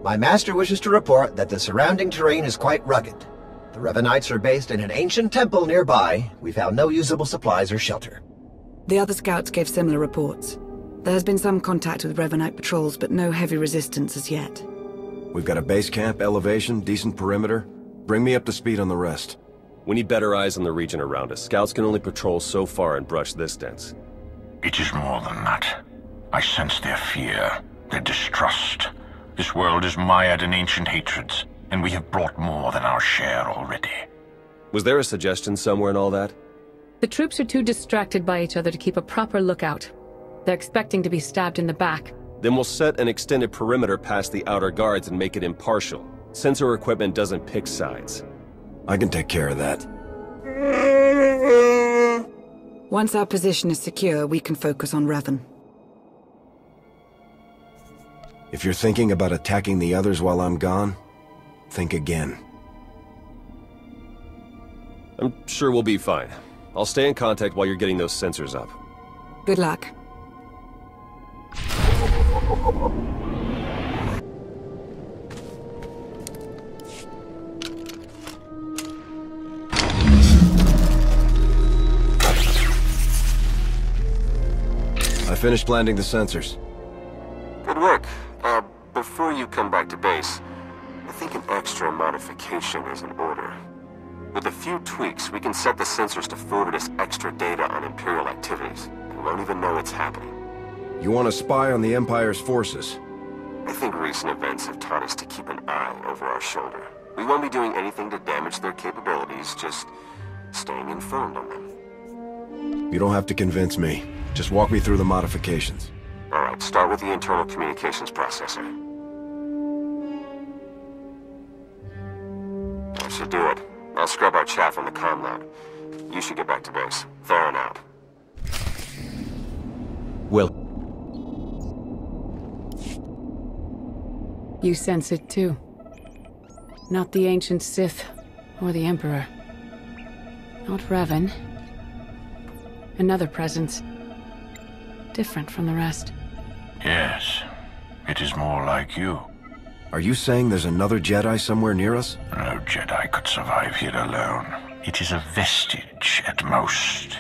My master wishes to report that the surrounding terrain is quite rugged. The Revanites are based in an ancient temple nearby. We found no usable supplies or shelter. The other scouts gave similar reports. There has been some contact with Revanite patrols, but no heavy resistance as yet. We've got a base camp, elevation, decent perimeter. Bring me up to speed on the rest. We need better eyes on the region around us. Scouts can only patrol so far in brush this dense. It is more than that. I sense their fear, their distrust. This world is mired in ancient hatreds, and we have brought more than our share already. Was there a suggestion somewhere in all that? The troops are too distracted by each other to keep a proper lookout. They're expecting to be stabbed in the back. Then we'll set an extended perimeter past the outer guards and make it impartial. Sensor equipment doesn't pick sides. I can take care of that. Once our position is secure, we can focus on Revan. If you're thinking about attacking the others while I'm gone, think again. I'm sure we'll be fine. I'll stay in contact while you're getting those sensors up. Good luck. I finished landing the sensors. Good work. Before you come back to base, I think an extra modification is in order. With a few tweaks, we can set the sensors to forward us extra data on Imperial activities. We won't even know it's happening. You want to spy on the Empire's forces? I think recent events have taught us to keep an eye over our shoulder. We won't be doing anything to damage their capabilities, just staying informed on them. You don't have to convince me. Just walk me through the modifications. Alright, start with the internal communications processor. That should do it. I'll scrub our chat from the comm load. You should get back to base. Theron out. Will. You sense it too. Not the ancient Sith or the Emperor. Not Revan. Another presence. Different from the rest. Yes, it is more like you. Are you saying there's another Jedi somewhere near us? No Jedi could survive here alone. It is a vestige at most.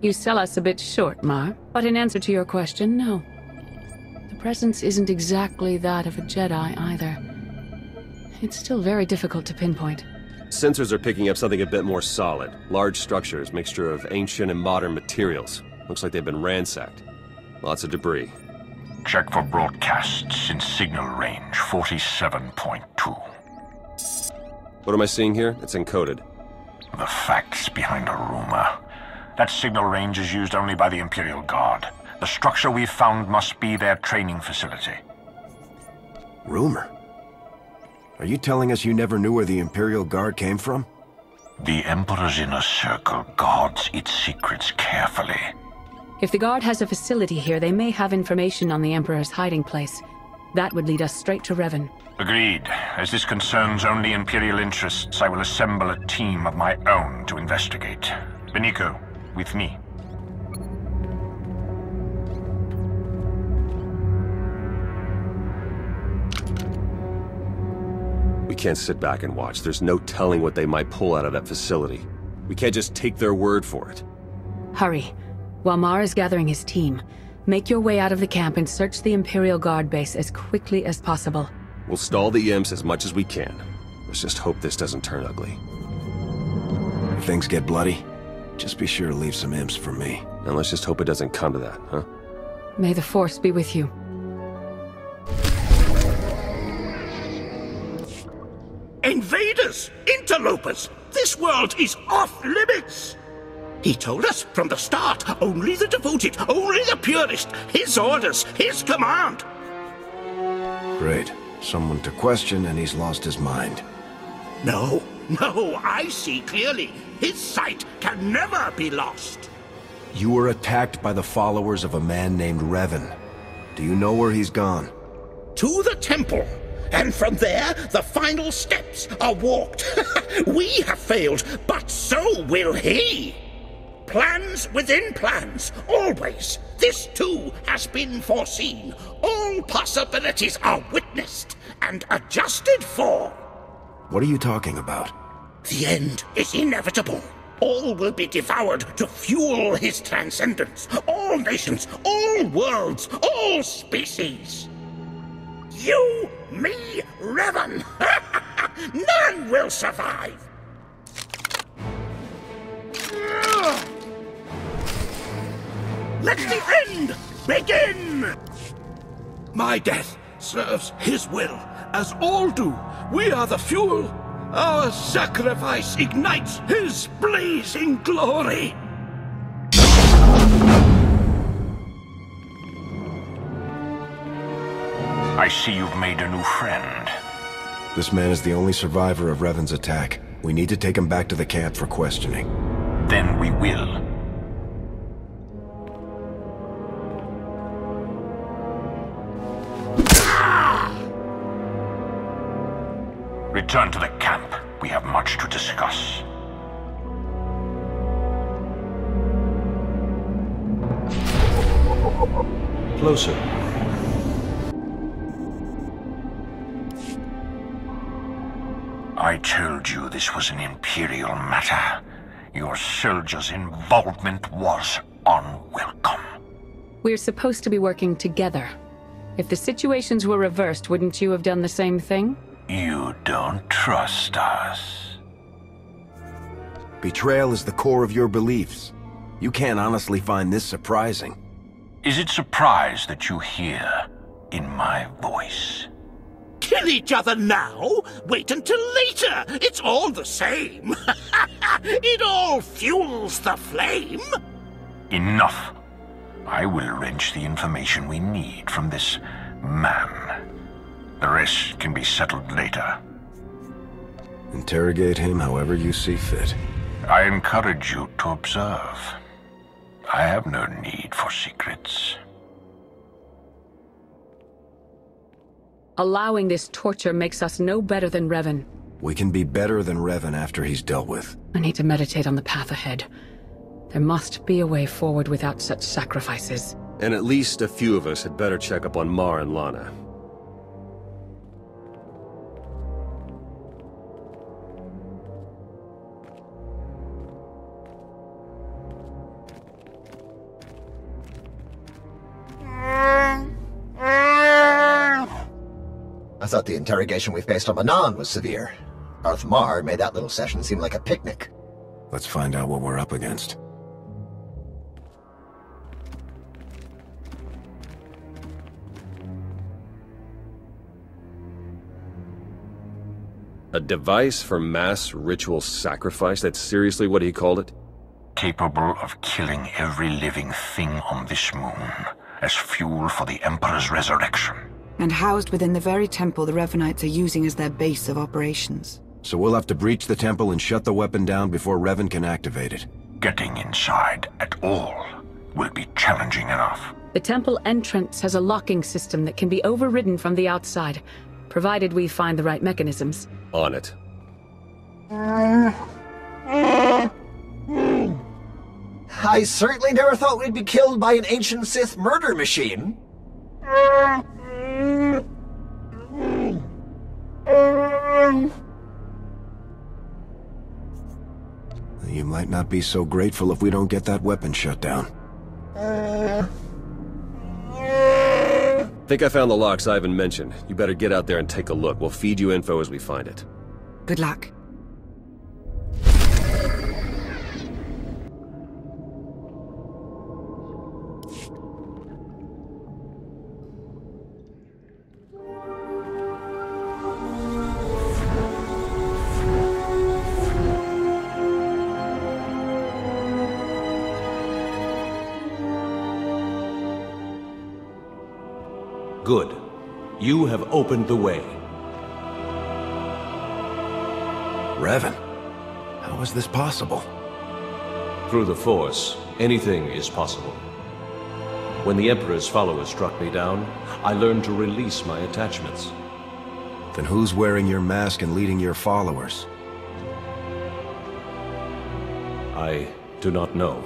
You sell us a bit short, Mar, but in answer to your question, no. The presence isn't exactly that of a Jedi either. It's still very difficult to pinpoint. Sensors are picking up something a bit more solid. Large structures, mixture of ancient and modern materials. Looks like they've been ransacked. Lots of debris. Check for broadcasts in signal range 47.2. What am I seeing here? It's encoded. The facts behind a rumor. That signal range is used only by the Imperial Guard. The structure we've found must be their training facility. Rumor? Are you telling us you never knew where the Imperial Guard came from? The Emperor's inner circle guards its secrets carefully. If the Guard has a facility here, they may have information on the Emperor's hiding place. That would lead us straight to Revan. Agreed. As this concerns only Imperial interests, I will assemble a team of my own to investigate. Beniko, with me. We can't sit back and watch. There's no telling what they might pull out of that facility. We can't just take their word for it. Hurry. While Mar is gathering his team, make your way out of the camp and search the Imperial Guard base as quickly as possible. We'll stall the imps as much as we can. Let's just hope this doesn't turn ugly. If things get bloody, just be sure to leave some imps for me. And let's just hope it doesn't come to that, huh? May the Force be with you. Invaders! Interlopers! This world is off limits! He told us from the start, only the devoted, only the purest, his orders, his command! Great. Someone to question and he's lost his mind. No, I see clearly. His sight can never be lost. You were attacked by the followers of a man named Revan. Do you know where he's gone? To the temple. And from there, the final steps are walked. We have failed, but so will he. Plans within plans, always. This too has been foreseen. All possibilities are witnessed and adjusted for. What are you talking about? The end is inevitable. All will be devoured to fuel his transcendence. All nations, all worlds, all species. You, me, Revan. None will survive. Let the end begin! My death serves his will, as all do. We are the fuel. Our sacrifice ignites his blazing glory. I see you've made a new friend. This man is the only survivor of Revan's attack. We need to take him back to the camp for questioning. Then we will. Return to the camp. We have much to discuss. Closer. I told you this was an Imperial matter. Your soldiers' involvement was unwelcome. We're supposed to be working together. If the situations were reversed, wouldn't you have done the same thing? You don't trust us. Betrayal is the core of your beliefs. You can't honestly find this surprising. Is it surprise that you hear in my voice? Kill each other now? Wait until later. It's all the same. It all fuels the flame. Enough. I will wrench the information we need from this man. The rest can be settled later. Interrogate him however you see fit. I encourage you to observe. I have no need for secrets. Allowing this torture makes us no better than Revan. We can be better than Revan after he's dealt with. I need to meditate on the path ahead. There must be a way forward without such sacrifices. And at least a few of us had better check up on Mar and Lana. I thought the interrogation we faced on Manan was severe. Darth Mar made that little session seem like a picnic. Let's find out what we're up against. A device for mass ritual sacrifice? That's seriously what he called it? Capable of killing every living thing on this moon as fuel for the Emperor's resurrection. And housed within the very temple the Revanites are using as their base of operations. So we'll have to breach the temple and shut the weapon down before Revan can activate it. Getting inside at all will be challenging enough. The temple entrance has a locking system that can be overridden from the outside, provided we find the right mechanisms. On it. I certainly never thought we'd be killed by an ancient Sith murder machine. You might not be so grateful if we don't get that weapon shut down. Think I found the locks Ivan mentioned. You better get out there and take a look. We'll feed you info as we find it. Good luck. Good. You have opened the way. Revan, how is this possible? Through the Force, anything is possible. When the Emperor's followers struck me down, I learned to release my attachments. Then who's wearing your mask and leading your followers? I do not know.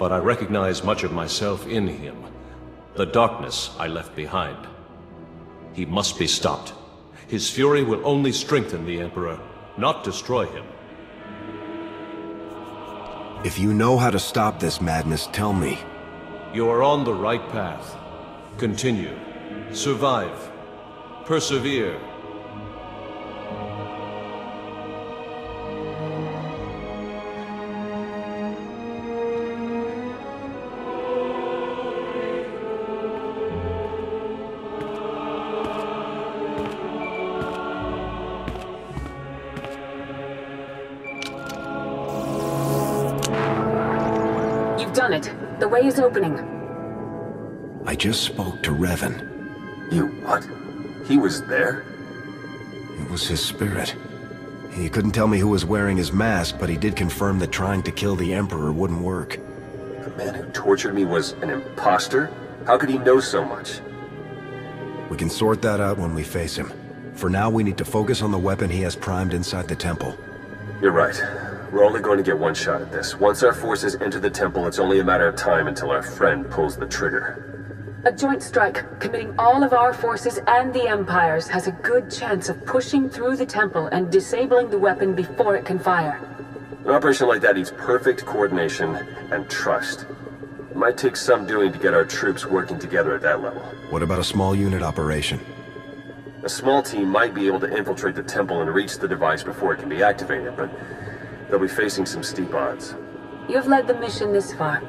but I recognize much of myself in him. The darkness I left behind. He must be stopped. His fury will only strengthen the Emperor, not destroy him. If you know how to stop this madness, tell me. You are on the right path. Continue. Survive. Persevere. You've done it. The way is opening. I just spoke to Revan. You what? He was there? It was his spirit. He couldn't tell me who was wearing his mask, but he did confirm that trying to kill the Emperor wouldn't work. The man who tortured me was an imposter? How could he know so much? We can sort that out when we face him. For now, we need to focus on the weapon he has primed inside the temple. You're right. We're only going to get one shot at this. Once our forces enter the temple, it's only a matter of time until our friend pulls the trigger. A joint strike, committing all of our forces and the Empire's, has a good chance of pushing through the temple and disabling the weapon before it can fire. An operation like that needs perfect coordination and trust. It might take some doing to get our troops working together at that level. What about a small unit operation? A small team might be able to infiltrate the temple and reach the device before it can be activated, but they'll be facing some steep odds. You have led the mission this far.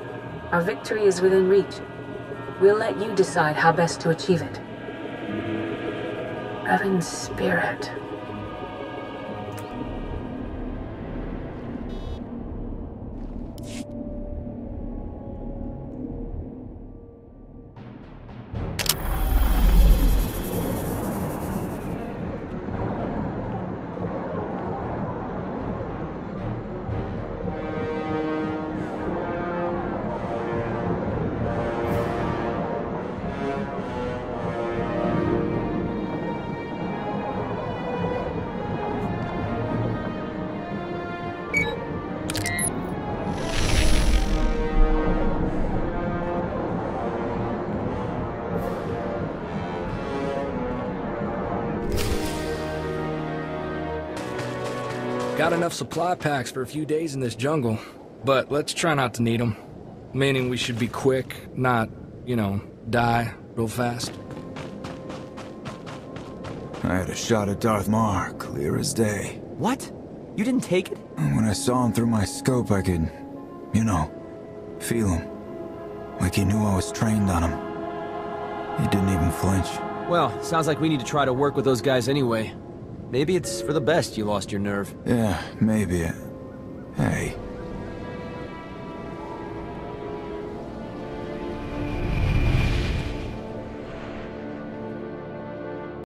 Our victory is within reach. We'll let you decide how best to achieve it. Revan's spirit. Got enough supply packs for a few days in this jungle, but let's try not to need them. Meaning we should be quick, not, die real fast. I had a shot at Darth Maul, clear as day. What? You didn't take it? When I saw him through my scope, I could, feel him. Like he knew I was trained on him. He didn't even flinch. Well, sounds like we need to try to work with those guys anyway. Maybe it's for the best you lost your nerve. Yeah, maybe. Hey,